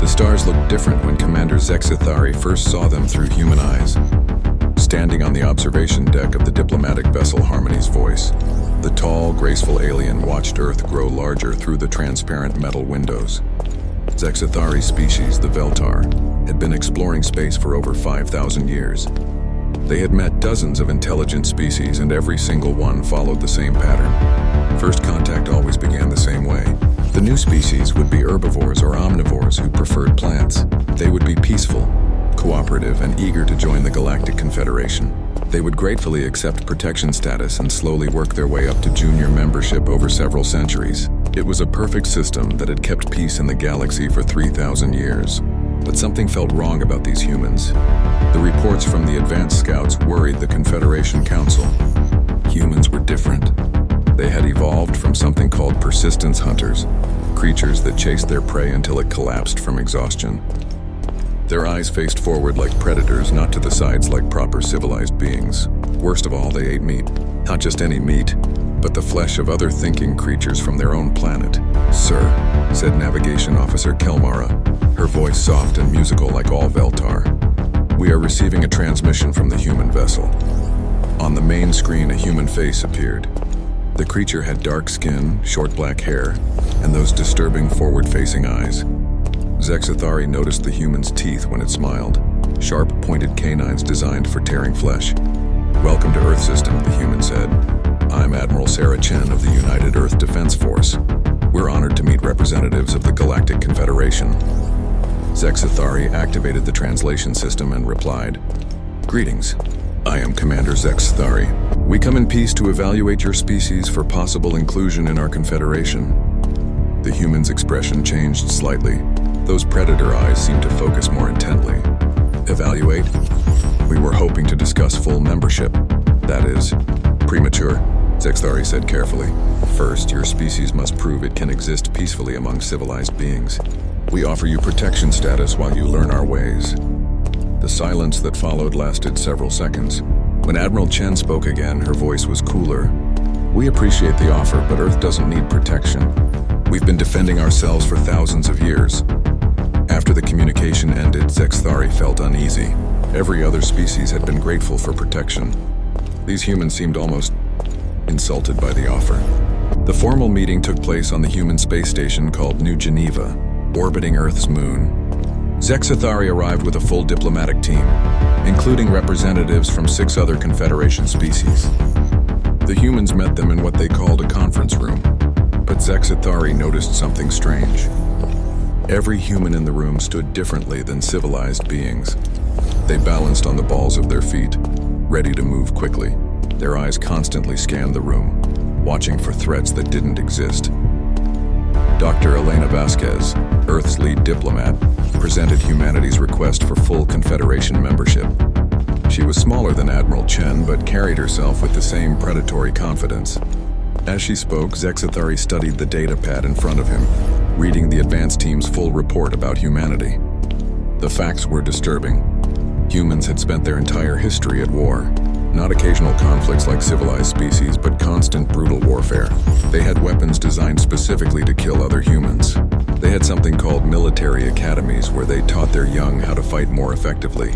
The stars looked different when Commander Zexathari first saw them through human eyes. Standing on the observation deck of the diplomatic vessel Harmony's Voice, the tall, graceful alien watched Earth grow larger through the transparent metal windows. Zexathari's species, the Veltar, had been exploring space for over 5,000 years. They had met dozens of intelligent species, and every single one followed the same pattern. First contact always began the same way. The new species would be herbivores or omnivores who preferred plants. They would be peaceful, cooperative, and eager to join the Galactic Confederation. They would gratefully accept protection status and slowly work their way up to junior membership over several centuries. It was a perfect system that had kept peace in the galaxy for 3,000 years. But something felt wrong about these humans. The reports from the advanced scouts worried the Confederation Council. Humans were different. They had evolved from something called persistence hunters, creatures that chased their prey until it collapsed from exhaustion. Their eyes faced forward like predators, not to the sides like proper civilized beings. Worst of all, they ate meat. Not just any meat, but the flesh of other thinking creatures from their own planet. "Sir," said Navigation Officer Kelmara, her voice soft and musical like all Veltar. "We are receiving a transmission from the human vessel." On the main screen, a human face appeared. The creature had dark skin, short black hair, and those disturbing forward-facing eyes. Zexathari noticed the human's teeth when it smiled, sharp, pointed canines designed for tearing flesh. "Welcome to Earth System," the human said. "I'm Admiral Sarah Chen of the United Earth Defense Force. We're honored to meet representatives of the Galactic Confederation." Zexathari activated the translation system and replied, "Greetings. I am Commander Zexathari. We come in peace to evaluate your species for possible inclusion in our Confederation." The human's expression changed slightly. Those predator eyes seemed to focus more intently. "Evaluate? We were hoping to discuss full membership. That is, premature," Zexathari said carefully. "First, your species must prove it can exist peacefully among civilized beings. We offer you protection status while you learn our ways." The silence that followed lasted several seconds. When Admiral Chen spoke again, her voice was cooler. "We appreciate the offer, but Earth doesn't need protection. We've been defending ourselves for thousands of years." After the communication ended, Zexathari felt uneasy. Every other species had been grateful for protection. These humans seemed almost insulted by the offer. The formal meeting took place on the human space station called New Geneva, orbiting Earth's moon. Zexathari arrived with a full diplomatic team, including representatives from 6 other Confederation species. The humans met them in what they called a conference room, but Zexathari noticed something strange. Every human in the room stood differently than civilized beings. They balanced on the balls of their feet, ready to move quickly. Their eyes constantly scanned the room, watching for threats that didn't exist. Dr. Elena Vasquez, Earth's lead diplomat, presented humanity's request for full Confederation membership. She was smaller than Admiral Chen, but carried herself with the same predatory confidence. As she spoke, Zexathari studied the data pad in front of him, reading the advance team's full report about humanity. The facts were disturbing. Humans had spent their entire history at war. Not occasional conflicts like civilized species, but constant brutal warfare. They had weapons designed specifically to kill other humans. They had something called military academies where they taught their young how to fight more effectively.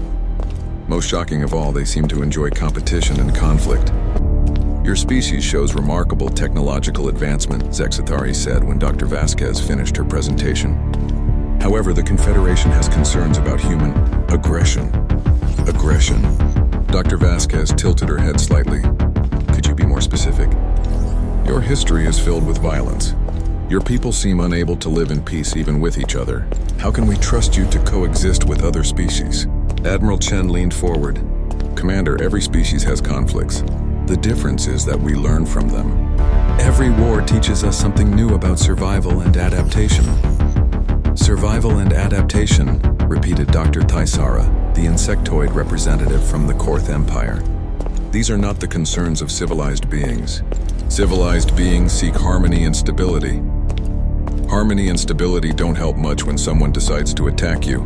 Most shocking of all, they seemed to enjoy competition and conflict. "Your species shows remarkable technological advancement," Zexathari said when Dr. Vasquez finished her presentation. "However, the Confederation has concerns about human aggression." Aggression. Dr. Vasquez tilted her head slightly. "Could you be more specific?" "Your history is filled with violence. Your people seem unable to live in peace even with each other. How can we trust you to coexist with other species?" Admiral Chen leaned forward. "Commander, every species has conflicts. The difference is that we learn from them. Every war teaches us something new about survival and adaptation." "Survival and adaptation," repeated Dr. Thaisara, the insectoid representative from the Korth Empire. "These are not the concerns of civilized beings. Civilized beings seek harmony and stability. Harmony and stability don't help much when someone decides to attack you,"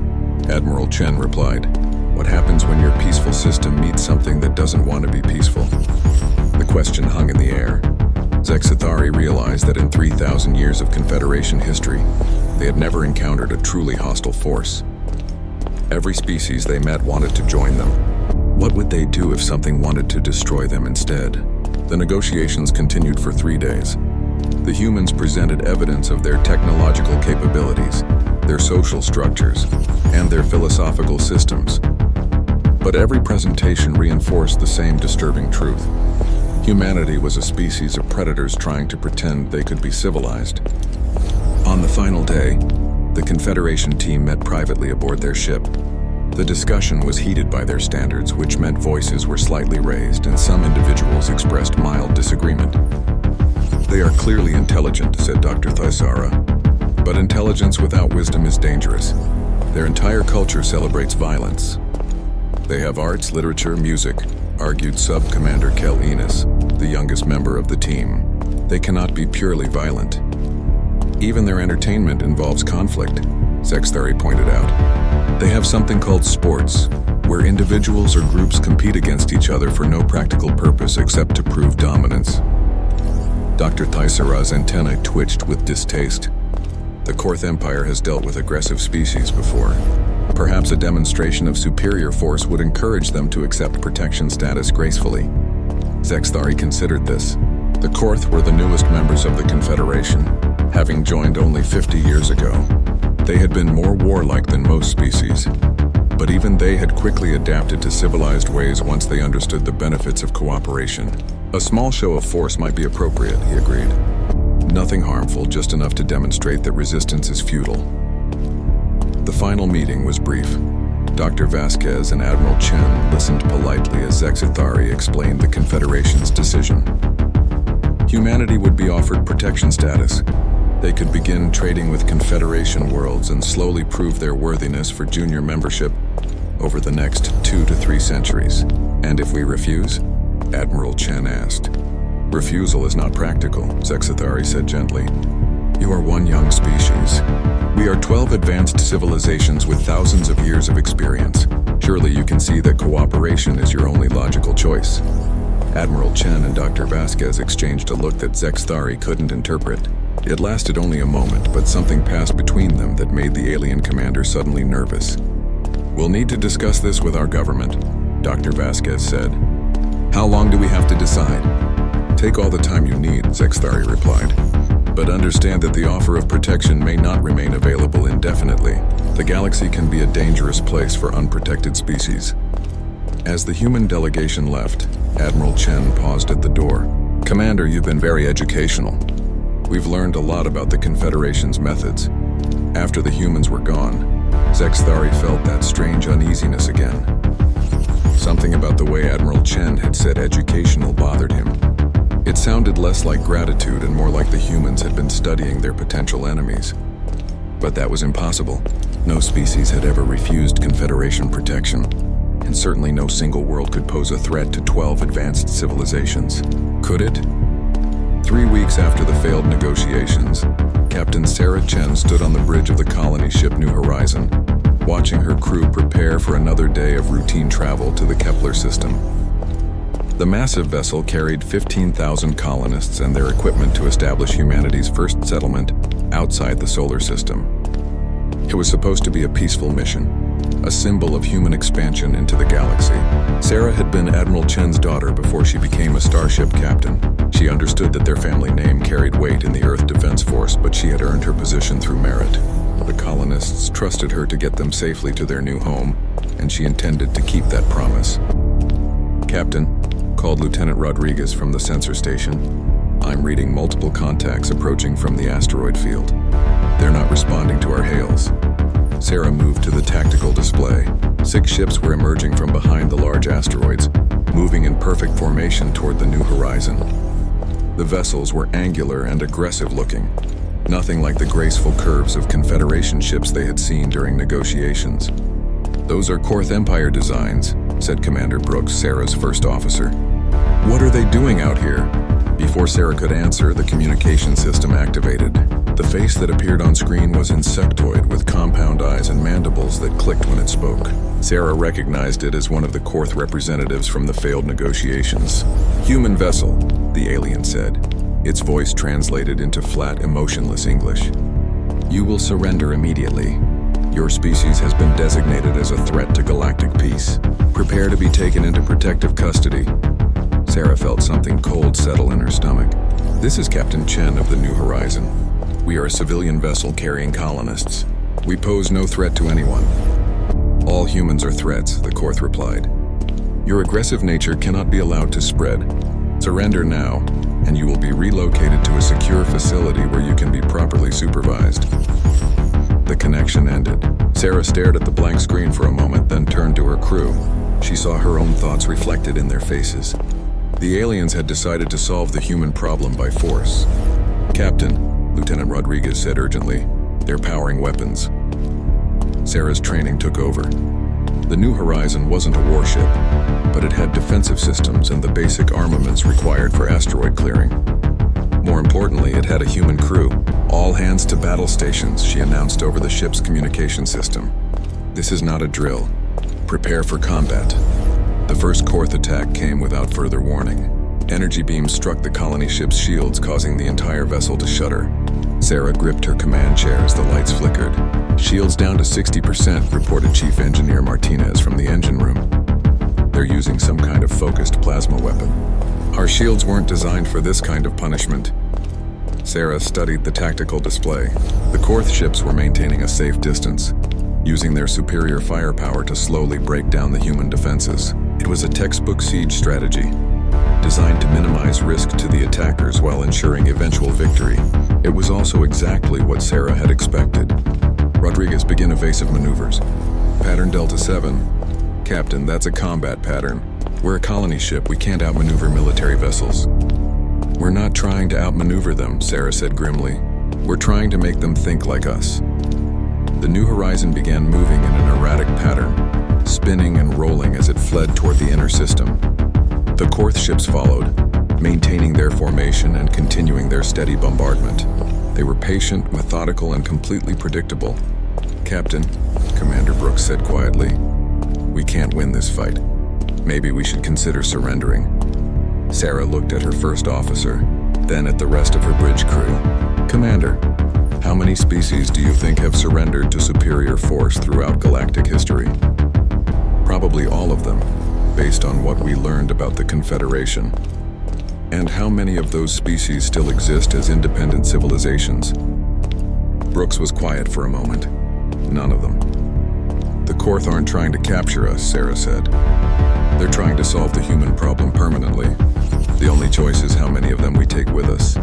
Admiral Chen replied. "What happens when your peaceful system meets something that doesn't want to be peaceful?" The question hung in the air. Zexathari realized that in 3,000 years of Confederation history, They had never encountered a truly hostile force. Every species they met wanted to join them. What would they do if something wanted to destroy them instead? The negotiations continued for 3 days. The humans presented evidence of their technological capabilities, their social structures, and their philosophical systems. But every presentation reinforced the same disturbing truth. Humanity was a species of predators trying to pretend they could be civilized. On the final day, the Confederation team met privately aboard their ship. The discussion was heated by their standards, which meant voices were slightly raised and some individuals expressed mild disagreement. "They are clearly intelligent," said Dr. Thaisara. "But intelligence without wisdom is dangerous. Their entire culture celebrates violence. They have arts, literature, music," argued Sub-Commander Kel Enos, the youngest member of the team. "They cannot be purely violent. Even their entertainment involves conflict," Sexthari pointed out. "They have something called sports, where individuals or groups compete against each other for no practical purpose except to prove dominance." Dr. Thaisara's antennae twitched with distaste. The Korth Empire has dealt with aggressive species before. Perhaps a demonstration of superior force would encourage them to accept protection status gracefully. Sexthari considered this. The Korth were the newest members of the Confederation, having joined only 50 years ago. They had been more warlike than most species, but even they had quickly adapted to civilized ways once they understood the benefits of cooperation. "A small show of force might be appropriate," he agreed. "Nothing harmful, just enough to demonstrate that resistance is futile." The final meeting was brief. Dr. Vasquez and Admiral Chen listened politely as Sexthari explained the Confederation's decision. Humanity would be offered protection status. They could begin trading with Confederation worlds and slowly prove their worthiness for junior membership over the next 2 to 3 centuries. "And if we refuse?" Admiral Chen asked. "Refusal is not practical," Sexthari said gently. "You are one young species. We are 12 advanced civilizations with thousands of years of experience. Surely you can see that cooperation is your only logical choice." Admiral Chen and Dr. Vasquez exchanged a look that Sexthari couldn't interpret. It lasted only a moment, but something passed between them that made the alien commander suddenly nervous. "We'll need to discuss this with our government," Dr. Vasquez said. "How long do we have to decide?" "Take all the time you need," Sexthari replied. "But understand that the offer of protection may not remain available indefinitely. The galaxy can be a dangerous place for unprotected species." As the human delegation left, Admiral Chen paused at the door. "Commander, you've been very educational. We've learned a lot about the Confederation's methods." After the humans were gone, Sexthari felt that strange uneasiness again. Something about the way Admiral Chen had said educational bothered him. It sounded less like gratitude and more like the humans had been studying their potential enemies. But that was impossible. No species had ever refused Confederation protection, and certainly no single world could pose a threat to 12 advanced civilizations. Could it? 3 weeks after the failed negotiations, Captain Sarah Chen stood on the bridge of the colony ship New Horizon, watching her crew prepare for another day of routine travel to the Kepler system. The massive vessel carried 15,000 colonists and their equipment to establish humanity's first settlement outside the solar system. It was supposed to be a peaceful mission, a symbol of human expansion into the galaxy. Sarah had been Admiral Chen's daughter before she became a starship captain. She understood that their family name carried weight in the Earth Defense Force, but she had earned her position through merit. The colonists trusted her to get them safely to their new home, and she intended to keep that promise. "Captain," called Lieutenant Rodriguez from the sensor station, "I'm reading multiple contacts approaching from the asteroid field. They're not responding to our hails." Sarah moved to the tactical display. 6 ships were emerging from behind the large asteroids, moving in perfect formation toward the New Horizon. The vessels were angular and aggressive looking, nothing like the graceful curves of Confederation ships they had seen during negotiations. "Those are Korth Empire designs," said Commander Brooks, Sarah's first officer. "What are they doing out here?" Before Sarah could answer, the communication system activated. The face that appeared on screen was insectoid with compound eyes and mandibles that clicked when it spoke. Sarah recognized it as one of the Korth representatives from the failed negotiations. "Human vessel," the alien said. Its voice translated into flat, emotionless English. You will surrender immediately. Your species has been designated as a threat to galactic peace. Prepare to be taken into protective custody. Sarah felt something cold settle in her stomach. This is Captain Chen of the New Horizon. We are a civilian vessel carrying colonists. We pose no threat to anyone. All humans are threats, the Korth replied. Your aggressive nature cannot be allowed to spread. Surrender now, and you will be relocated to a secure facility where you can be properly supervised. The connection ended. Sarah stared at the blank screen for a moment, then turned to her crew. She saw her own thoughts reflected in their faces. The aliens had decided to solve the human problem by force. Captain, Lieutenant Rodriguez said urgently, they're powering weapons. Sarah's training took over. The New Horizon wasn't a warship, but it had defensive systems and the basic armaments required for asteroid clearing. More importantly, it had a human crew. All hands to battle stations, she announced over the ship's communication system. This is not a drill. Prepare for combat. The first Korth attack came without further warning. Energy beams struck the colony ship's shields, causing the entire vessel to shudder. Sarah gripped her command chair as the lights flickered. Shields down to 60%, reported Chief Engineer Martinez from the engine room. They're using some kind of focused plasma weapon. Our shields weren't designed for this kind of punishment. Sarah studied the tactical display. The Korth ships were maintaining a safe distance, using their superior firepower to slowly break down the human defenses. It was a textbook siege strategy, designed to minimize risk to the attackers while ensuring eventual victory. It was also exactly what Sarah had expected. Rodriguez, begin evasive maneuvers. Pattern Delta 7. Captain, that's a combat pattern. We're a colony ship, we can't outmaneuver military vessels. We're not trying to outmaneuver them, Sarah said grimly. We're trying to make them think like us. The New Horizon began moving in an erratic pattern, spinning and rolling as it fled toward the inner system. The Korth ships followed, maintaining their formation and continuing their steady bombardment. They were patient, methodical, and completely predictable. Captain, Commander Brooks said quietly, we can't win this fight. Maybe we should consider surrendering. Sarah looked at her first officer, then at the rest of her bridge crew. Commander, how many species do you think have surrendered to superior force throughout galactic history? Probably all of them, based on what we learned about the Confederation. And how many of those species still exist as independent civilizations? Brooks was quiet for a moment. None of them. The Korth aren't trying to capture us, Sarah said. They're trying to solve the human problem permanently. The only choice is how many of them we take with us.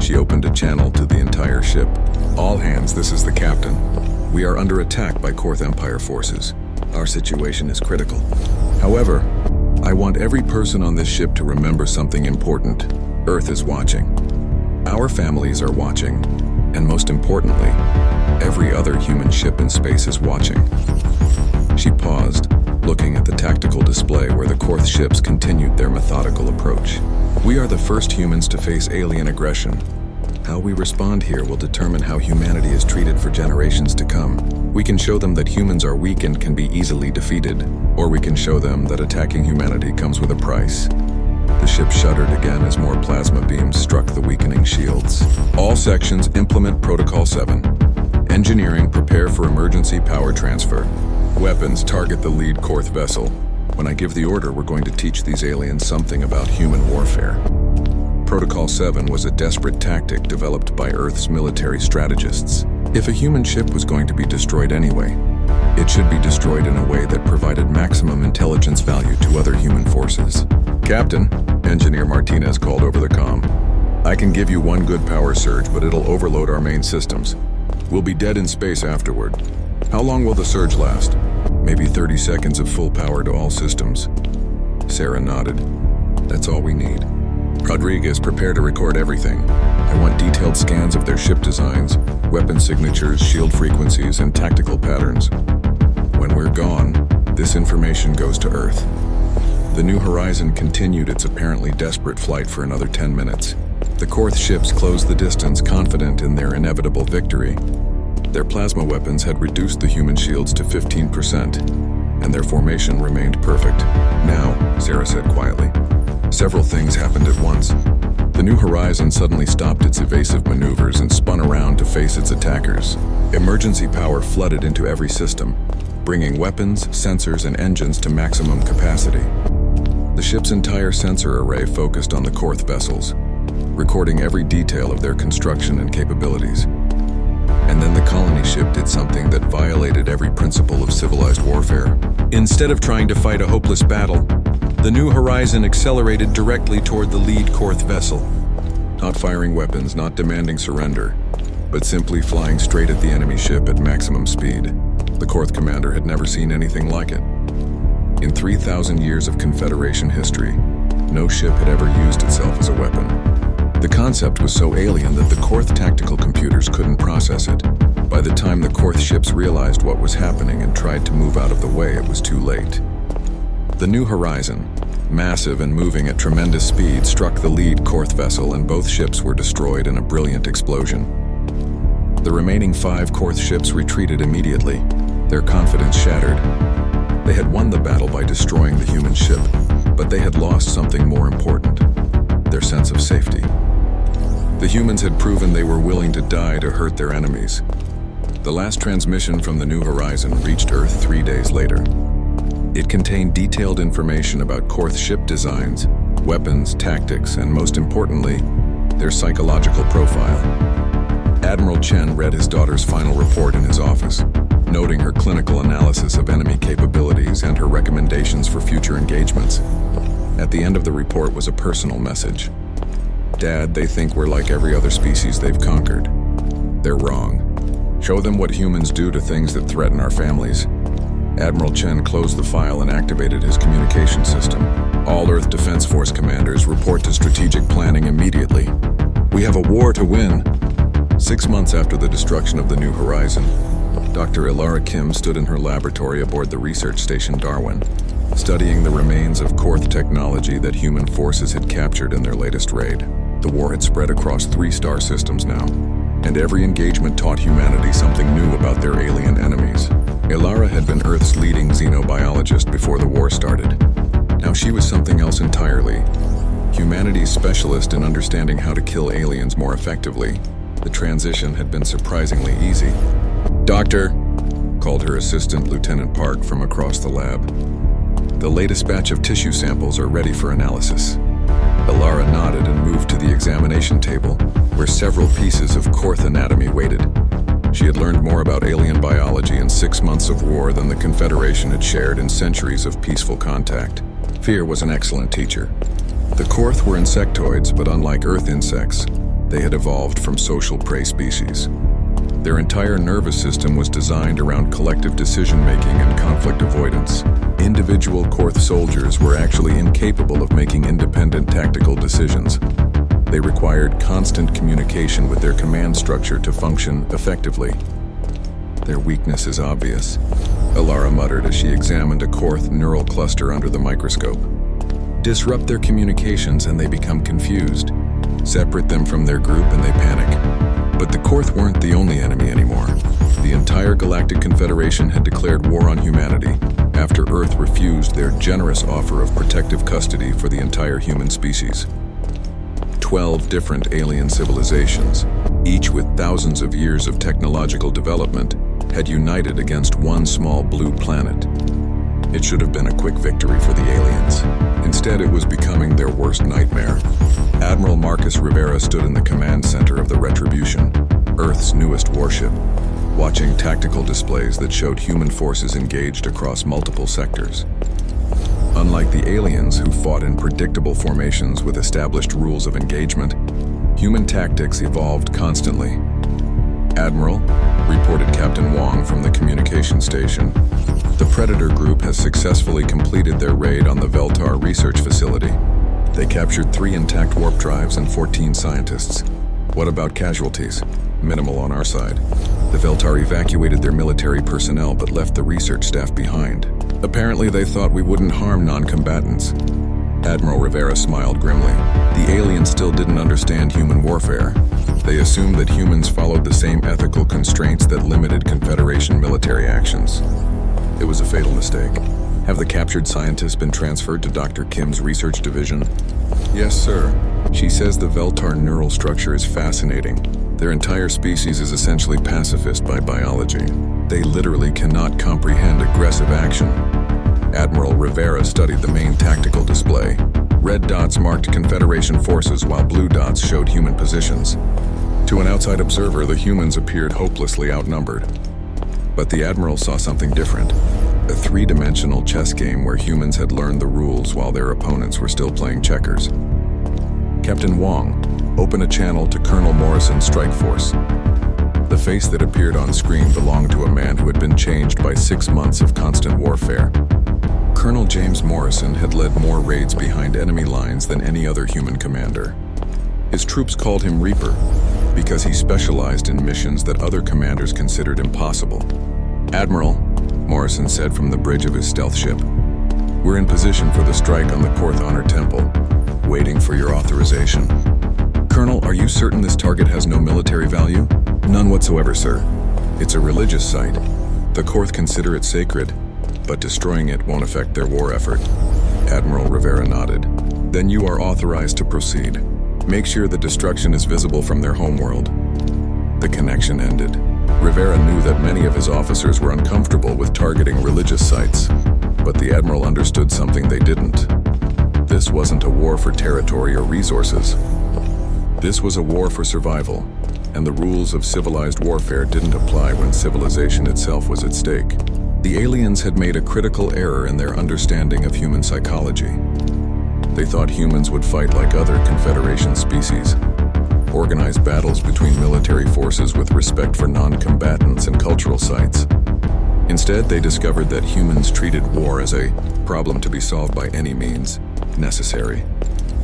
She opened a channel to the entire ship. All hands, this is the captain. We are under attack by Korth Empire forces. Our situation is critical. However, I want every person on this ship to remember something important. Earth is watching. Our families are watching. And most importantly, every other human ship in space is watching. She paused, looking at the tactical display where the Korth ships continued their methodical approach. We are the first humans to face alien aggression. How we respond here will determine how humanity is treated for generations to come. We can show them that humans are weak and can be easily defeated, or we can show them that attacking humanity comes with a price. The ship shuddered again as more plasma beams struck the weakening shields. All sections implement Protocol 7. Engineering, prepare for emergency power transfer. Weapons, target the lead Korth vessel. When I give the order, we're going to teach these aliens something about human warfare. Protocol 7 was a desperate tactic developed by Earth's military strategists. If a human ship was going to be destroyed anyway, it should be destroyed in a way that provided maximum intelligence value to other human forces. Captain, Engineer Martinez called over the comm. I can give you one good power surge, but it'll overload our main systems. We'll be dead in space afterward. How long will the surge last? Maybe 30 seconds of full power to all systems. Sarah nodded. That's all we need. Rodriguez, prepare to record everything. I want detailed scans of their ship designs, weapon signatures, shield frequencies, and tactical patterns. When we're gone, this information goes to Earth. The New Horizon continued its apparently desperate flight for another 10 minutes. The Korth ships closed the distance, confident in their inevitable victory. Their plasma weapons had reduced the human shields to 15%, and their formation remained perfect. Now, Sarah said quietly, several things happened at once. The New Horizon suddenly stopped its evasive maneuvers and spun around to face its attackers. Emergency power flooded into every system, bringing weapons, sensors, and engines to maximum capacity. The ship's entire sensor array focused on the Korth vessels, recording every detail of their construction and capabilities. And then the colony ship did something that violated every principle of civilized warfare. Instead of trying to fight a hopeless battle, the New Horizon accelerated directly toward the lead Korth vessel. Not firing weapons, not demanding surrender, but simply flying straight at the enemy ship at maximum speed. The Korth commander had never seen anything like it. In 3,000 years of Confederation history, no ship had ever used itself as a weapon. The concept was so alien that the Korth tactical computers couldn't process it. By the time the Korth ships realized what was happening and tried to move out of the way, it was too late. The New Horizon, massive and moving at tremendous speed, struck the lead Korth vessel, and both ships were destroyed in a brilliant explosion. The remaining 5 Korth ships retreated immediately, their confidence shattered. They had won the battle by destroying the human ship, but they had lost something more important: their sense of safety. The humans had proven they were willing to die to hurt their enemies. The last transmission from the New Horizon reached Earth 3 days later. It contained detailed information about Korth ship designs, weapons, tactics, and most importantly, their psychological profile. Admiral Chen read his daughter's final report in his office, noting her clinical analysis of enemy capabilities and her recommendations for future engagements. At the end of the report was a personal message. "Dad, they think we're like every other species they've conquered. They're wrong. Show them what humans do to things that threaten our families." Admiral Chen closed the file and activated his communication system. "All Earth Defense Force commanders report to strategic planning immediately. We have a war to win." 6 months after the destruction of the New Horizon, Dr. Ilara Kim stood in her laboratory aboard the research station Darwin, studying the remains of Korth technology that human forces had captured in their latest raid. The war had spread across 3 star systems now, and every engagement taught humanity something new about their alien enemies. Ilara had been Earth's leading xenobiologist before the war started. Now she was something else entirely. Humanity's specialist in understanding how to kill aliens more effectively. The transition had been surprisingly easy. "Doctor," called her assistant, Lieutenant Park, from across the lab. "The latest batch of tissue samples are ready for analysis." Ilara nodded and moved to the examination table, where several pieces of Korth anatomy waited. She had learned more about alien biology in 6 months of war than the Confederation had shared in centuries of peaceful contact. Fear was an excellent teacher. The Korth were insectoids, but unlike Earth insects, they had evolved from social prey species. Their entire nervous system was designed around collective decision-making and conflict avoidance. Individual Korth soldiers were actually incapable of making independent tactical decisions. They required constant communication with their command structure to function effectively. "Their weakness is obvious," Ilara muttered as she examined a Korth neural cluster under the microscope. "Disrupt their communications and they become confused. Separate them from their group and they panic." But the Korth weren't the only enemy anymore. The entire Galactic Confederation had declared war on humanity after Earth refused their generous offer of protective custody for the entire human species. 12 different alien civilizations, each with thousands of years of technological development, had united against one small blue planet. It should have been a quick victory for the aliens. Instead, it was becoming their worst nightmare. Admiral Marcus Rivera stood in the command center of the Retribution, Earth's newest warship, watching tactical displays that showed human forces engaged across multiple sectors. Unlike the aliens who fought in predictable formations with established rules of engagement, human tactics evolved constantly. "Admiral," reported Captain Wong from the communication station, "the Predator Group has successfully completed their raid on the Veltar research facility. They captured 3 intact warp drives and 14 scientists. What about casualties? Minimal on our side. The Veltar evacuated their military personnel but left the research staff behind. Apparently they thought we wouldn't harm non-combatants." Admiral Rivera smiled grimly. The aliens still didn't understand human warfare. They assumed that humans followed the same ethical constraints that limited Confederation military actions. It was a fatal mistake. "Have the captured scientists been transferred to Dr. Kim's research division?" Yes, sir. She says the Veltar neural structure is fascinating. Their entire species is essentially pacifist by biology. They literally cannot comprehend aggressive action. Admiral Rivera studied the main tactical display. Red dots marked Confederation forces while blue dots showed human positions. To an outside observer, the humans appeared hopelessly outnumbered. But the Admiral saw something different. A three-dimensional chess game where humans had learned the rules while their opponents were still playing checkers. Captain Wong, open a channel to Colonel Morrison's strike force. The face that appeared on screen belonged to a man who had been changed by 6 months of constant warfare. Colonel James Morrison had led more raids behind enemy lines than any other human commander. His troops called him Reaper because he specialized in missions that other commanders considered impossible. Admiral, Morrison said from the bridge of his stealth ship, we're in position for the strike on the Korth Honor Temple, waiting for your authorization. Colonel, are you certain this target has no military value? None whatsoever, sir. It's a religious site. The Korth consider it sacred, but destroying it won't affect their war effort. Admiral Rivera nodded. Then you are authorized to proceed. Make sure the destruction is visible from their homeworld. The connection ended. Rivera knew that many of his officers were uncomfortable with targeting religious sites, but the Admiral understood something they didn't. This wasn't a war for territory or resources. This was a war for survival, and the rules of civilized warfare didn't apply when civilization itself was at stake. The aliens had made a critical error in their understanding of human psychology. They thought humans would fight like other Confederation species, organize battles between military forces with respect for non-combatants and cultural sites. Instead, they discovered that humans treated war as a problem to be solved by any means necessary.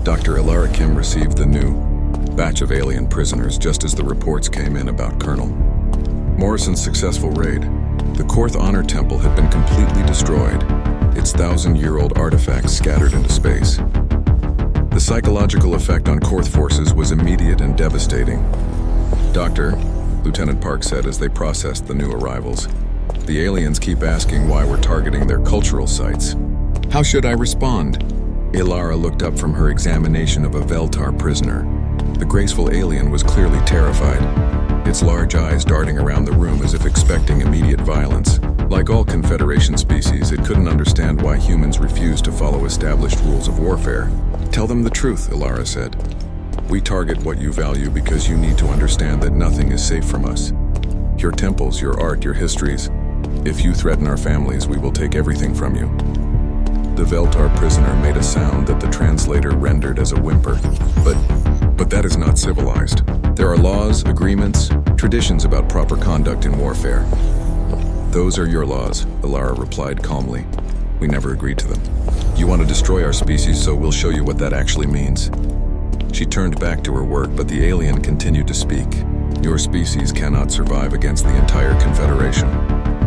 Dr. Ilara Kim received the new batch of alien prisoners just as the reports came in about Colonel Morrison's successful raid. The Korth Honor Temple had been completely destroyed, its 1,000-year-old artifacts scattered into space. The psychological effect on Korth forces was immediate and devastating. Doctor, Lieutenant Park said as they processed the new arrivals, the aliens keep asking why we're targeting their cultural sites. How should I respond? Ilara looked up from her examination of a Veltar prisoner. The graceful alien was clearly terrified, its large eyes darting around the room as if expecting immediate violence. Like all Confederation species, it couldn't understand why humans refused to follow established rules of warfare. Tell them the truth, Ilara said. We target what you value because you need to understand that nothing is safe from us. Your temples, your art, your histories. If you threaten our families, we will take everything from you. The Veltar prisoner made a sound that the translator rendered as a whimper. But that is not civilized. There are laws, agreements, traditions about proper conduct in warfare. Those are your laws, Ilara replied calmly. We never agreed to them. You want to destroy our species, so we'll show you what that actually means. She turned back to her work, but the alien continued to speak. Your species cannot survive against the entire Confederation.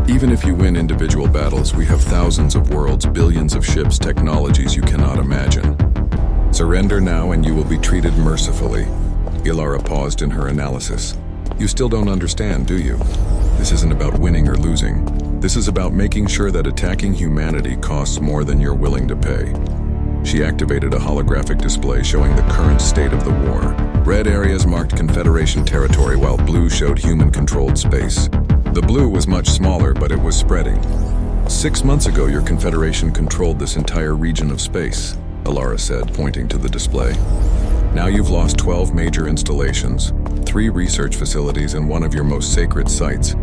Even if you win individual battles, we have thousands of worlds, billions of ships, technologies you cannot imagine. Surrender now and you will be treated mercifully. Ilara paused in her analysis. You still don't understand, do you? This isn't about winning or losing. This is about making sure that attacking humanity costs more than you're willing to pay. She activated a holographic display showing the current state of the war. Red areas marked Confederation territory while blue showed human-controlled space. The blue was much smaller, but it was spreading. 6 months ago, your Confederation controlled this entire region of space, Ilara said, pointing to the display. Now you've lost 12 major installations, 3 research facilities, and one of your most sacred sites.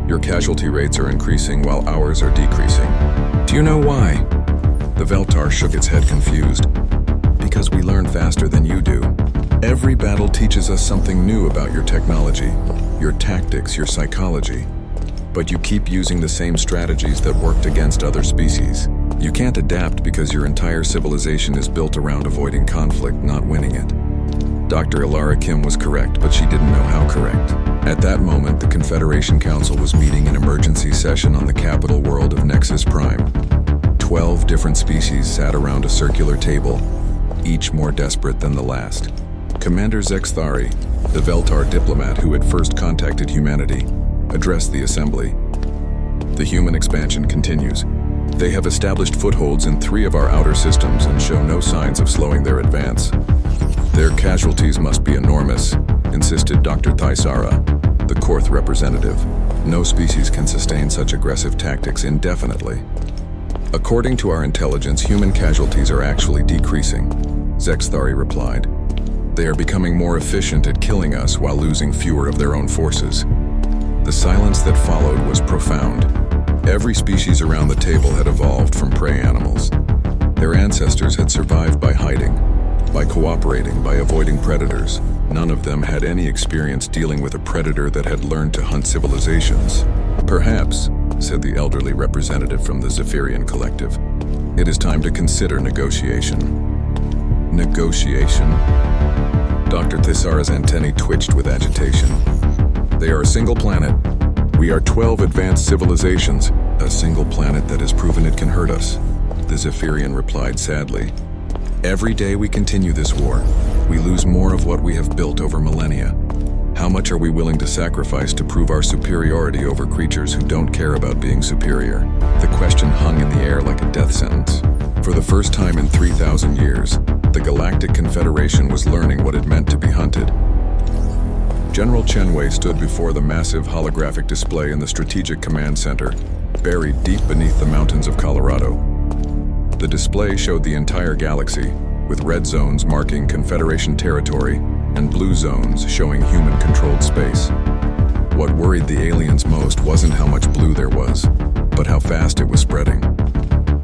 Your casualty rates are increasing while ours are decreasing. Do you know why? The Veltar shook its head confused. Because we learn faster than you do. Every battle teaches us something new about your technology, your tactics, your psychology. But you keep using the same strategies that worked against other species. You can't adapt because your entire civilization is built around avoiding conflict, not winning it. Dr. Ilara Kim was correct, but she didn't know how correct. At that moment, the Confederation Council was meeting an emergency session on the capital world of Nexus Prime. 12 different species sat around a circular table, each more desperate than the last. Commander Zexthari, the Veltar diplomat who had first contacted humanity, addressed the assembly. The human expansion continues. They have established footholds in 3 of our outer systems and show no signs of slowing their advance. Their casualties must be enormous, insisted Dr. Thaisara, the Korth representative. No species can sustain such aggressive tactics indefinitely. According to our intelligence, human casualties are actually decreasing, Zexthari replied. They are becoming more efficient at killing us while losing fewer of their own forces. The silence that followed was profound. Every species around the table had evolved from prey animals. Their ancestors had survived by hiding, by cooperating, by avoiding predators. None of them had any experience dealing with a predator that had learned to hunt civilizations. Perhaps, said the elderly representative from the Zephyrian Collective, it is time to consider negotiation. Negotiation? Dr. Thaisara's antennae twitched with agitation. They are a single planet. We are 12 advanced civilizations. A single planet that has proven it can hurt us, the Zephyrian replied sadly. Every day we continue this war, we lose more of what we have built over millennia. How much are we willing to sacrifice to prove our superiority over creatures who don't care about being superior? The question hung in the air like a death sentence. For the first time in 3,000 years, the Galactic Confederation was learning what it meant to be hunted. General Chen Wei stood before the massive holographic display in the Strategic Command Center, buried deep beneath the mountains of Colorado. The display showed the entire galaxy, with red zones marking Confederation territory and blue zones showing human-controlled space. What worried the aliens most wasn't how much blue there was, but how fast it was spreading.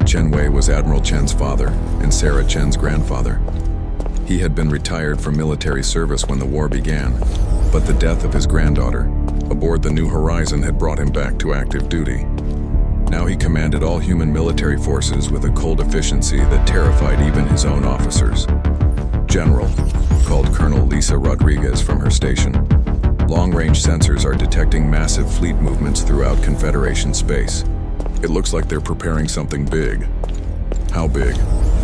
Chen Wei was Admiral Chen's father and Sarah Chen's grandfather. He had been retired from military service when the war began, but the death of his granddaughter aboard the New Horizon had brought him back to active duty. Now he commanded all human military forces with a cold efficiency that terrified even his own officers. General, called Colonel Lisa Rodriguez from her station. Long-range sensors are detecting massive fleet movements throughout Confederation space. It looks like they're preparing something big. How big?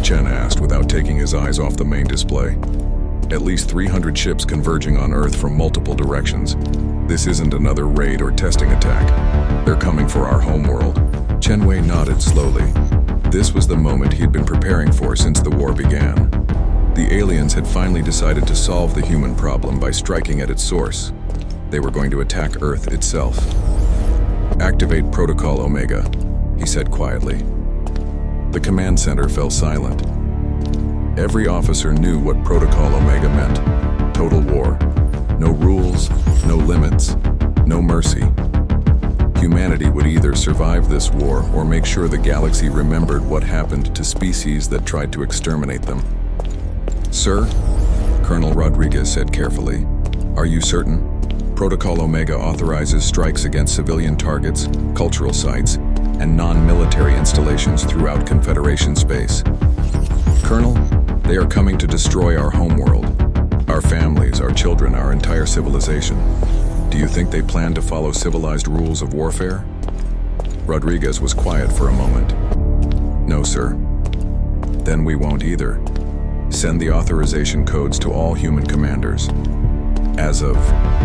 Chen asked without taking his eyes off the main display. At least 300 ships converging on Earth from multiple directions. This isn't another raid or testing attack. They're coming for our homeworld. Chen Wei nodded slowly. This was the moment he'd been preparing for since the war began. The aliens had finally decided to solve the human problem by striking at its source. They were going to attack Earth itself. Activate Protocol Omega, he said quietly. The command center fell silent. Every officer knew what Protocol Omega meant. Total war. No rules, no limits, no mercy. Humanity would either survive this war or make sure the galaxy remembered what happened to species that tried to exterminate them. Sir, Colonel Rodriguez said carefully, are you certain? Protocol Omega authorizes strikes against civilian targets, cultural sites, and non-military installations throughout Confederation space. Colonel, they are coming to destroy our homeworld, our families, our children, our entire civilization. Do you think they plan to follow civilized rules of warfare? Rodriguez was quiet for a moment. No, sir. Then we won't either. Send the authorization codes to all human commanders. As of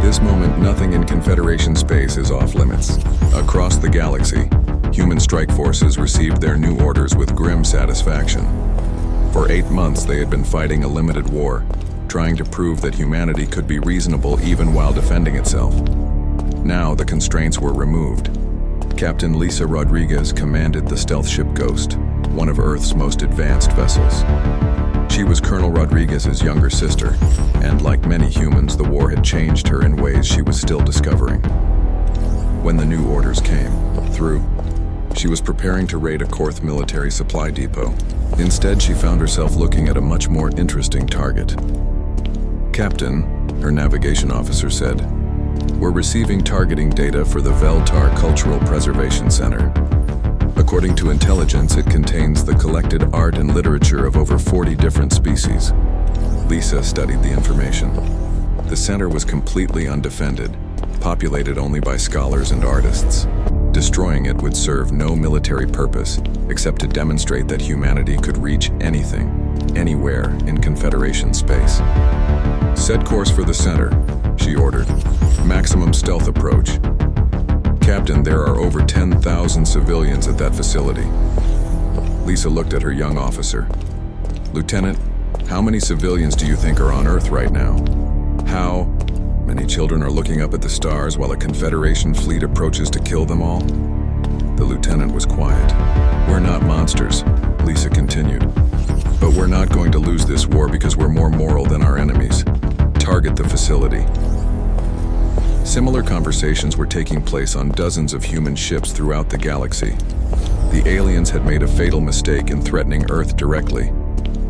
this moment, nothing in Confederation space is off limits. Across the galaxy, human strike forces received their new orders with grim satisfaction. For 8 months, they had been fighting a limited war, trying to prove that humanity could be reasonable even while defending itself. Now the constraints were removed. Captain Lisa Rodriguez commanded the stealth ship Ghost, one of Earth's most advanced vessels. She was Colonel Rodriguez's younger sister, and like many humans, the war had changed her in ways she was still discovering. When the new orders came through, she was preparing to raid a Korth military supply depot. Instead, she found herself looking at a much more interesting target. Captain, her navigation officer said, we're receiving targeting data for the Veltar Cultural Preservation Center. According to intelligence, it contains the collected art and literature of over 40 different species. Lisa studied the information. The center was completely undefended, populated only by scholars and artists. Destroying it would serve no military purpose except to demonstrate that humanity could reach anything, anywhere in Confederation space. Set course for the center, she ordered. Maximum stealth approach. Captain, there are over 10,000 civilians at that facility. Lisa looked at her young officer. Lieutenant, how many civilians do you think are on Earth right now? How many children are looking up at the stars while a Confederation fleet approaches to kill them all? The lieutenant was quiet. We're not monsters, Lisa continued. But we're not going to lose this war because we're more moral than our enemies. Target the facility. Similar conversations were taking place on dozens of human ships throughout the galaxy. The aliens had made a fatal mistake in threatening Earth directly.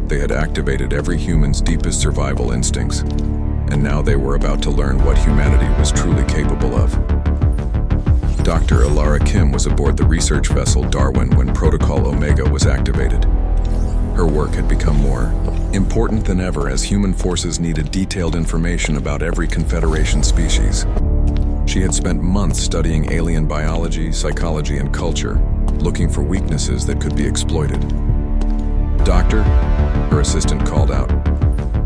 They had activated every human's deepest survival instincts, and now they were about to learn what humanity was truly capable of. Dr. Ilara Kim was aboard the research vessel Darwin when Protocol Omega was activated. Her work had become more important than ever as human forces needed detailed information about every Confederation species. She had spent months studying alien biology, psychology, and culture, looking for weaknesses that could be exploited. Doctor, her assistant called out,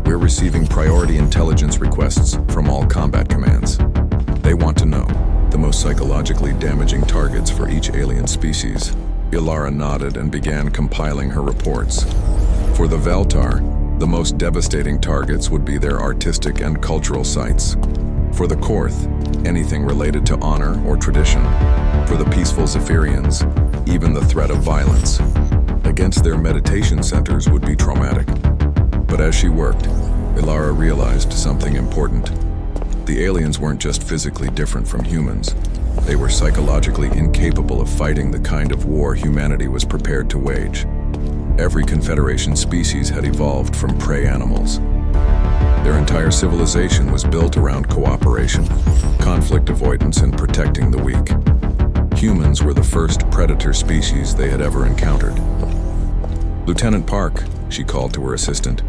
we're receiving priority intelligence requests from all combat commands. They want to know the most psychologically damaging targets for each alien species. Ilara nodded and began compiling her reports. For the Veltar, the most devastating targets would be their artistic and cultural sites. For the Korth, anything related to honor or tradition. For the peaceful Zephyrians, even the threat of violence against their meditation centers would be traumatic. But as she worked, Ilara realized something important. The aliens weren't just physically different from humans. They were psychologically incapable of fighting the kind of war humanity was prepared to wage. Every Confederation species had evolved from prey animals. Their entire civilization was built around cooperation, conflict avoidance, and protecting the weak. Humans were the first predator species they had ever encountered. Lieutenant Park, she called to her assistant,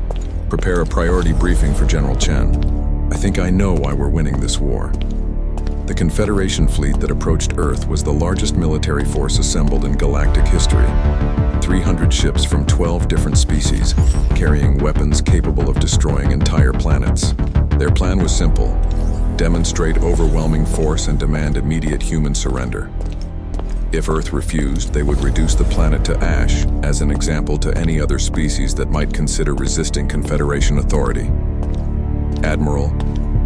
prepare a priority briefing for General Chen. I think I know why we're winning this war. The Confederation fleet that approached Earth was the largest military force assembled in galactic history. 300 ships from 12 different species, carrying weapons capable of destroying entire planets. Their plan was simple: demonstrate overwhelming force and demand immediate human surrender. If Earth refused, they would reduce the planet to ash as an example to any other species that might consider resisting Confederation authority. Admiral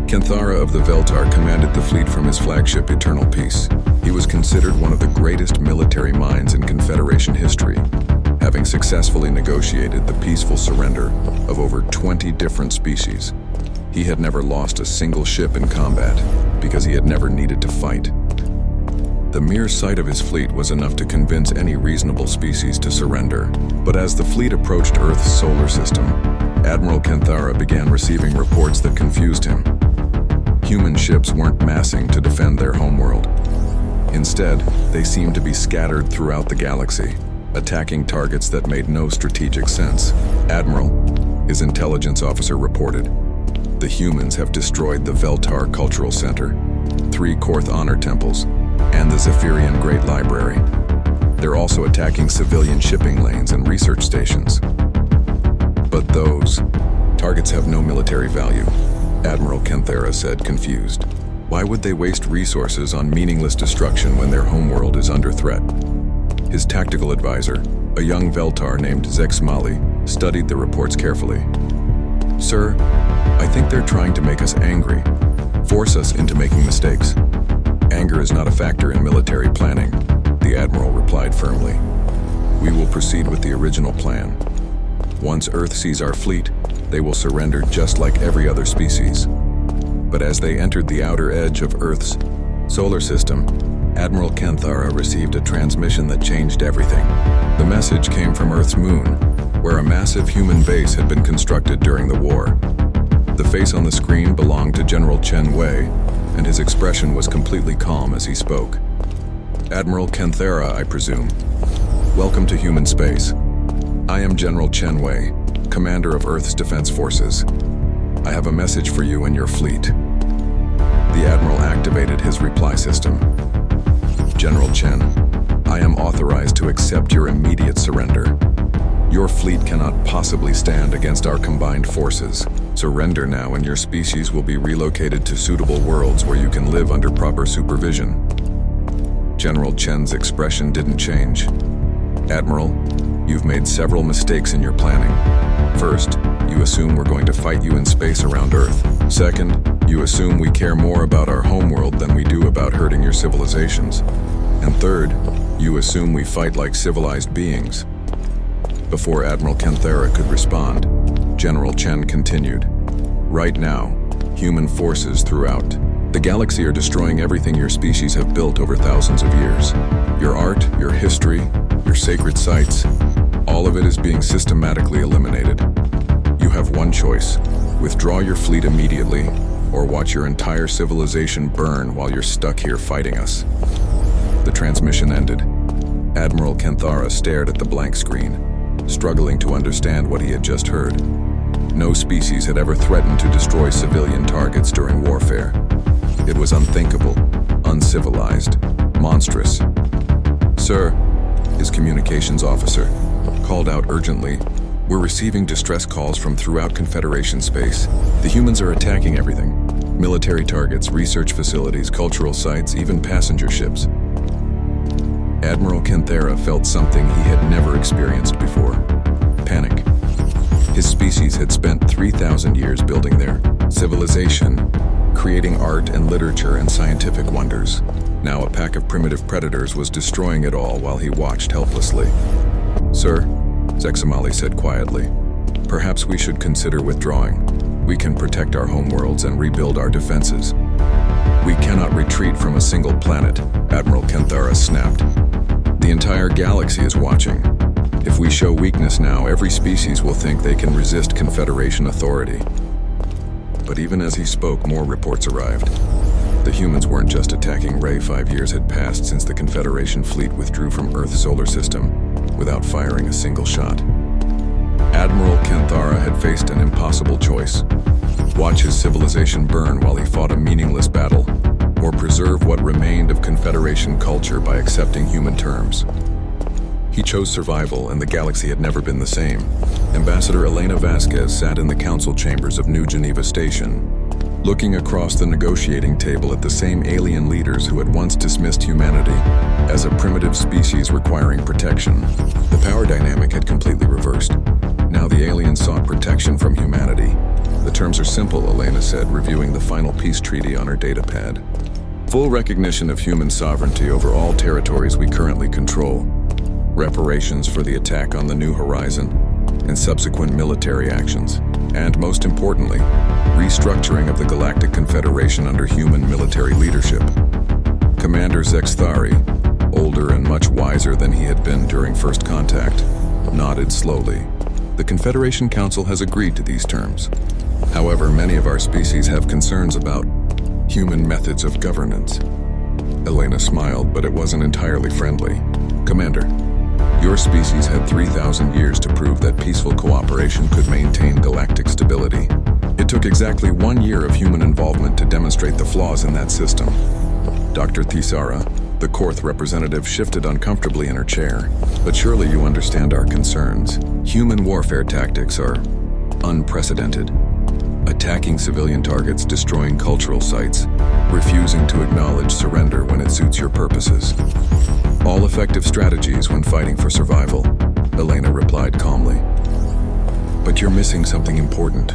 Kenthara of the Veltar commanded the fleet from his flagship Eternal Peace. He was considered one of the greatest military minds in Confederation history, having successfully negotiated the peaceful surrender of over 20 different species. He had never lost a single ship in combat because he had never needed to fight. The mere sight of his fleet was enough to convince any reasonable species to surrender. But as the fleet approached Earth's solar system, Admiral Kenthara began receiving reports that confused him. Human ships weren't massing to defend their homeworld. Instead, they seemed to be scattered throughout the galaxy, attacking targets that made no strategic sense. Admiral, his intelligence officer reported, the humans have destroyed the Veltar Cultural Center, 3 Korth honor temples, and the Zephyrian Great Library. They're also attacking civilian shipping lanes and research stations. But those targets have no military value, Admiral Kenthara said, confused. Why would they waste resources on meaningless destruction when their homeworld is under threat? His tactical advisor, a young Veltar named Zex Mali, studied the reports carefully. Sir, I think they're trying to make us angry, force us into making mistakes. Anger is not a factor in military planning, the Admiral replied firmly. We will proceed with the original plan. Once Earth sees our fleet, they will surrender just like every other species. But as they entered the outer edge of Earth's solar system, Admiral Kenthara received a transmission that changed everything. The message came from Earth's moon, where a massive human base had been constructed during the war. The face on the screen belonged to General Chen Wei, and his expression was completely calm as he spoke. Admiral Kenthara, I presume. Welcome to human space. I am General Chen Wei, commander of Earth's Defense Forces. I have a message for you and your fleet. The Admiral activated his reply system. General Chen, I am authorized to accept your immediate surrender. Your fleet cannot possibly stand against our combined forces. Surrender now and your species will be relocated to suitable worlds where you can live under proper supervision. General Chen's expression didn't change. Admiral, you've made several mistakes in your planning. First, you assume we're going to fight you in space around Earth. Second, you assume we care more about our homeworld than we do about hurting your civilizations. And third, you assume we fight like civilized beings. Before Admiral Kenthera could respond, General Chen continued. Right now, human forces throughout the galaxy are destroying everything your species have built over thousands of years. Your art, your history, your sacred sites, all of it is being systematically eliminated. You have one choice: withdraw your fleet immediately, or watch your entire civilization burn while you're stuck here fighting us. The transmission ended. Admiral Kenthara stared at the blank screen, struggling to understand what he had just heard. No species had ever threatened to destroy civilian targets during warfare. It was unthinkable, uncivilized, monstrous. Sir, his communications officer called out urgently, we're receiving distress calls from throughout Confederation space. The humans are attacking everything. Military targets, research facilities, cultural sites, even passenger ships. Admiral Kenthera felt something he had never experienced before: panic. His species had spent 3,000 years building their civilization, creating art and literature and scientific wonders. Now a pack of primitive predators was destroying it all while he watched helplessly. Sir, Zexamali said quietly, perhaps we should consider withdrawing. We can protect our homeworlds and rebuild our defenses. We cannot retreat from a single planet, Admiral Kenthara snapped. The entire galaxy is watching. If we show weakness now, every species will think they can resist Confederation authority. But even as he spoke, more reports arrived. The humans weren't just attacking Ray. 5 years had passed since the Confederation fleet withdrew from Earth's solar system without firing a single shot. Admiral Kenthara had faced an impossible choice: watch his civilization burn while he fought a meaningless battle, or preserve what remained of Confederation culture by accepting human terms. He chose survival, and the galaxy had never been the same. Ambassador Elena Vasquez sat in the council chambers of New Geneva Station, looking across the negotiating table at the same alien leaders who had once dismissed humanity as a primitive species requiring protection. The power dynamic had completely reversed. Now the aliens sought protection from humanity. The terms are simple, Elena said, reviewing the final peace treaty on her datapad. Full recognition of human sovereignty over all territories we currently control. Reparations for the attack on the New Horizon, and subsequent military actions. And most importantly, restructuring of the Galactic Confederation under human military leadership. Commander Zexthari, older and much wiser than he had been during first contact, nodded slowly. The Confederation Council has agreed to these terms. However, many of our species have concerns about human methods of governance. Elena smiled, but it wasn't entirely friendly. Commander, your species had 3,000 years to prove that peaceful cooperation could maintain galactic stability. It took exactly 1 year of human involvement to demonstrate the flaws in that system. Dr. Thisara, the Korth representative, shifted uncomfortably in her chair. But surely you understand our concerns. Human warfare tactics are unprecedented. Attacking civilian targets, destroying cultural sites, refusing to acknowledge surrender when it suits your purposes. All effective strategies when fighting for survival, Elena replied calmly. But you're missing something important.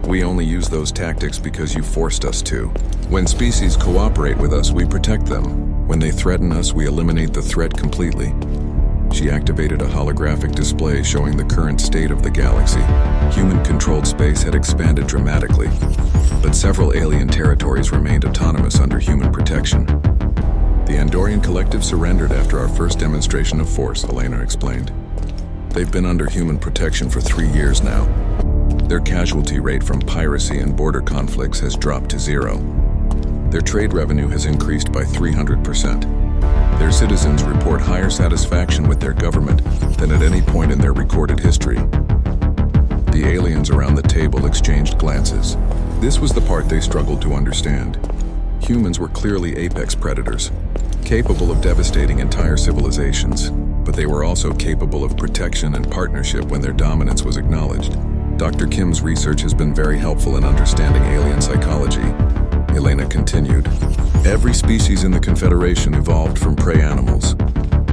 We only use those tactics because you forced us to. When species cooperate with us, we protect them. When they threaten us, we eliminate the threat completely. She activated a holographic display showing the current state of the galaxy. Human-controlled space had expanded dramatically, but several alien territories remained autonomous under human protection. The Andorian Collective surrendered after our first demonstration of force, Elena explained. They've been under human protection for 3 years now. Their casualty rate from piracy and border conflicts has dropped to 0. Their trade revenue has increased by 300%. Their citizens report higher satisfaction with their government than at any point in their recorded history. The aliens around the table exchanged glances. This was the part they struggled to understand. Humans were clearly apex predators, capable of devastating entire civilizations, but they were also capable of protection and partnership when their dominance was acknowledged. Dr. Kim's research has been very helpful in understanding alien psychology, Elena continued. Every species in the Confederation evolved from prey animals.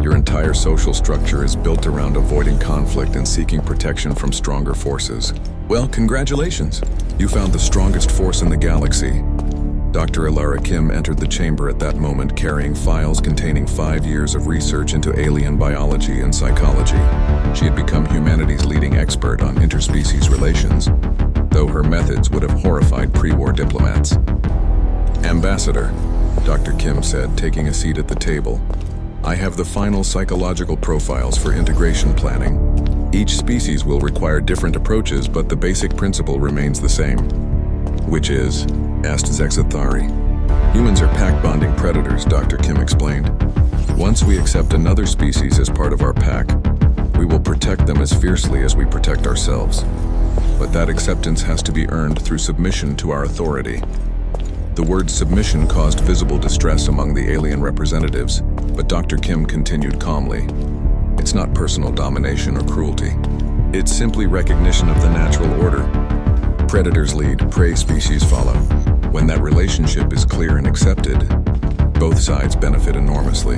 Your entire social structure is built around avoiding conflict and seeking protection from stronger forces. Well, congratulations! You found the strongest force in the galaxy. Dr. Ilara Kim entered the chamber at that moment carrying files containing 5 years of research into alien biology and psychology. She had become humanity's leading expert on interspecies relations, though her methods would have horrified pre-war diplomats. Ambassador, Dr. Kim said, taking a seat at the table, I have the final psychological profiles for integration planning. Each species will require different approaches, but the basic principle remains the same. Which is? Asked Zexathari. Humans are pack-bonding predators, Dr. Kim explained. Once we accept another species as part of our pack, we will protect them as fiercely as we protect ourselves. But that acceptance has to be earned through submission to our authority. The word submission caused visible distress among the alien representatives, but Dr. Kim continued calmly. It's not personal domination or cruelty. It's simply recognition of the natural order. Predators lead, prey species follow. When that relationship is clear and accepted, both sides benefit enormously.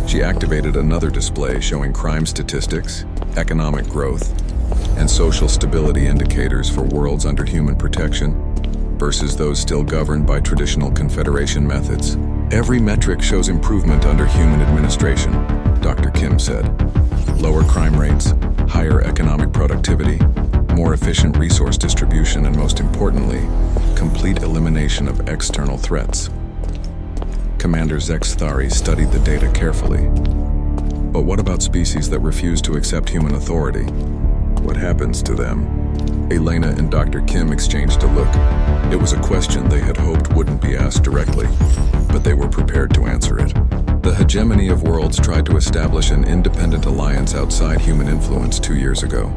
She activated another display showing crime statistics, economic growth, and social stability indicators for worlds under human protection versus those still governed by traditional Confederation methods. Every metric shows improvement under human administration, Dr. Kim said. Lower crime rates, higher economic productivity, more efficient resource distribution, and most importantly, complete elimination of external threats. Commander Zexathari studied the data carefully. But what about species that refuse to accept human authority? What happens to them? Elena and Dr. Kim exchanged a look. It was a question they had hoped wouldn't be asked directly, but they were prepared to answer it. The hegemony of worlds tried to establish an independent alliance outside human influence 2 years ago,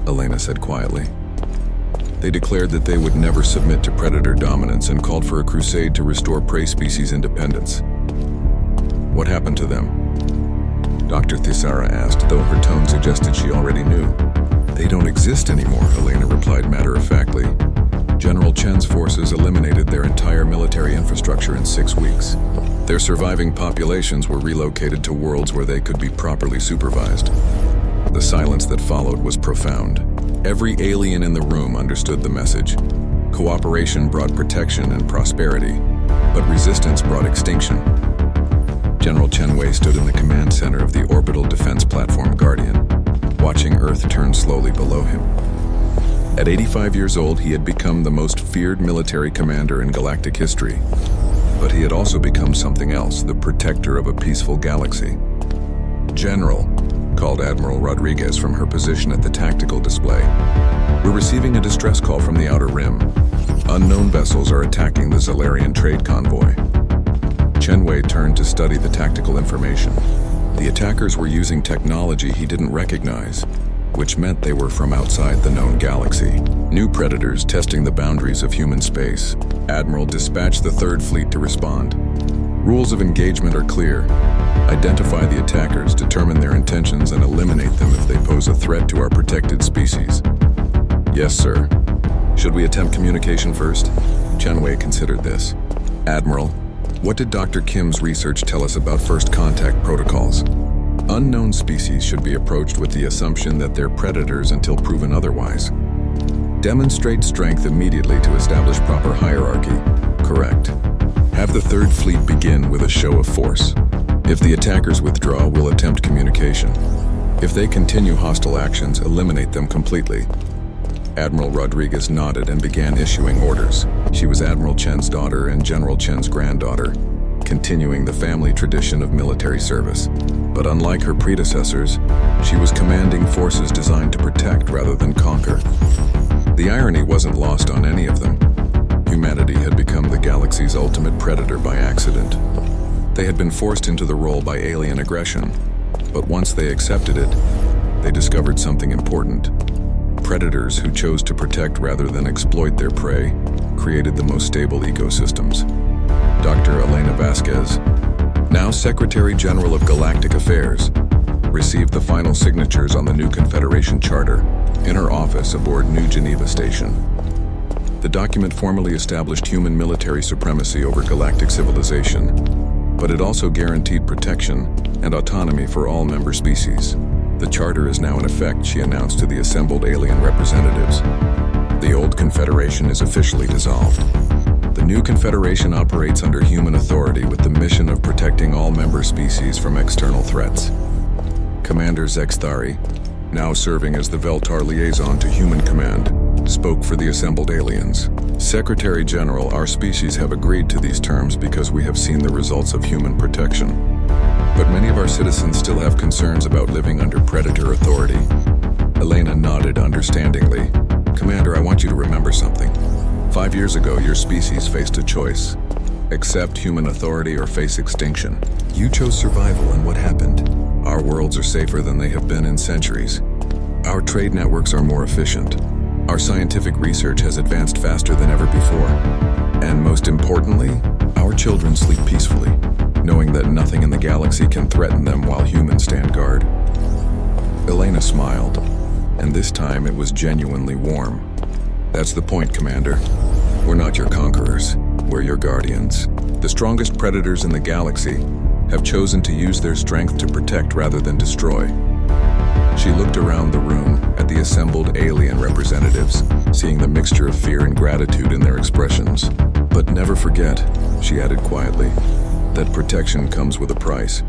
Elena said quietly. They declared that they would never submit to predator dominance and called for a crusade to restore prey species independence. What happened to them? Dr. Thisara asked, though her tone suggested she already knew. They don't exist anymore, Elena replied matter-of-factly. General Chen's forces eliminated their entire military infrastructure in 6 weeks. Their surviving populations were relocated to worlds where they could be properly supervised. The silence that followed was profound. Every alien in the room understood the message. Cooperation brought protection and prosperity, but resistance brought extinction. General Chen Wei stood in the command center of the orbital defense platform Guardian, watching Earth turn slowly below him. At 85 years old, he had become the most feared military commander in galactic history. But he had also become something else, the protector of a peaceful galaxy. General, called Admiral Rodriguez from her position at the tactical display. We're receiving a distress call from the Outer Rim. Unknown vessels are attacking the Zalarian trade convoy. Chen Wei turned to study the tactical information. The attackers were using technology he didn't recognize, which meant they were from outside the known galaxy. New predators testing the boundaries of human space. Admiral dispatched the Third Fleet to respond. Rules of engagement are clear. Identify the attackers, determine their intentions, and eliminate them if they pose a threat to our protected species. Yes, sir. Should we attempt communication first? Chen Wei considered this. Admiral, what did Dr. Kim's research tell us about first contact protocols? Unknown species should be approached with the assumption that they're predators until proven otherwise. Demonstrate strength immediately to establish proper hierarchy. Correct. Have the Third Fleet begin with a show of force. If the attackers withdraw, we'll attempt communication. If they continue hostile actions, eliminate them completely. Admiral Rodriguez nodded and began issuing orders. She was Admiral Chen's daughter and General Chen's granddaughter, continuing the family tradition of military service. But unlike her predecessors, she was commanding forces designed to protect rather than conquer. The irony wasn't lost on any of them. Humanity had become the galaxy's ultimate predator by accident. They had been forced into the role by alien aggression, but once they accepted it, they discovered something important. Predators who chose to protect rather than exploit their prey created the most stable ecosystems. Dr. Elena Vasquez, now Secretary General of Galactic Affairs, received the final signatures on the new Confederation Charter in her office aboard New Geneva Station. The document formally established human military supremacy over galactic civilization, but it also guaranteed protection and autonomy for all member species. The charter is now in effect, she announced to the assembled alien representatives. The old Confederation is officially dissolved. The new Confederation operates under human authority with the mission of protecting all member species from external threats. Commander Zexthari, now serving as the Veltar liaison to Human Command, spoke for the assembled aliens. Secretary General, our species have agreed to these terms because we have seen the results of human protection. But many of our citizens still have concerns about living under predator authority. Elena nodded understandingly. Commander, I want you to remember something. 5 years ago, your species faced a choice. Accept human authority or face extinction. You chose survival, and what happened? Our worlds are safer than they have been in centuries. Our trade networks are more efficient. Our scientific research has advanced faster than ever before. And most importantly, our children sleep peacefully, knowing that nothing in the galaxy can threaten them while humans stand guard. Elena smiled, and this time it was genuinely warm. That's the point, Commander. We're not your conquerors, we're your guardians. The strongest predators in the galaxy have chosen to use their strength to protect rather than destroy. She looked around the room at the assembled alien representatives, seeing the mixture of fear and gratitude in their expressions. But never forget, she added quietly, that protection comes with a price.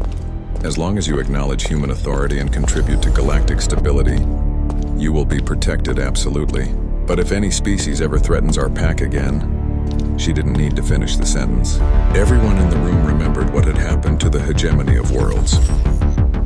As long as you acknowledge human authority and contribute to galactic stability, you will be protected absolutely. But if any species ever threatens our pack again, she didn't need to finish the sentence. Everyone in the room remembered what had happened to the hegemony of worlds.